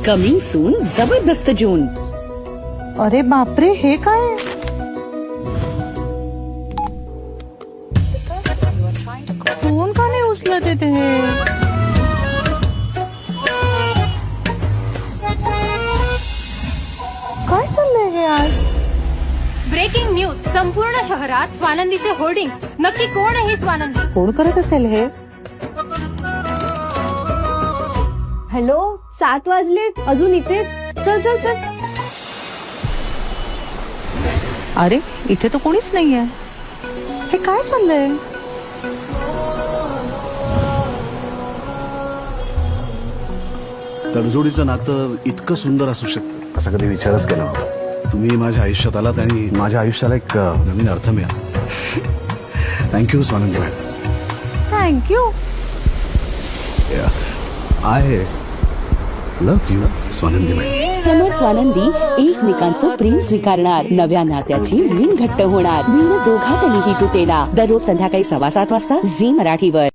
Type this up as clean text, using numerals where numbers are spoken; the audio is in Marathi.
कमिंग सून जबरदस्त जून. अरे बापरे, हे काय? फोन का नाही उचलत येते हे? काय चाललंय हे आज? Breaking news. संपूर्ण शहरात स्वानंदीचे होर्डिंग. नक्की कोण आहे ही स्वानंदी? कोण करत असेल हे? हॅलो, 7 वाजलेत, अजून इथेच. चल चल चल. अरे इथे तर कोणीच नाहीये. हे काय चाललंय? तडजोडीचं नातं इतकं सुंदर असू शकतं असा कधी विचारच केला नव्हता. तुम्ही माझ्या आयुष्यात आलात आणि माझ्या आयुष्याला एक नवीन अर्थ मिळाला. Thank you Swanandi madam. Thank you. I love you Swanandi madam. Samar Swanandi एकमेकांचं प्रेम स्वीकारणार. नव्या नात्याची वीण घट्ट होणार. वीण दोघातलीही तुटेना. दररोज संध्याकाळी 7:15 वाजता झी मराठीवर.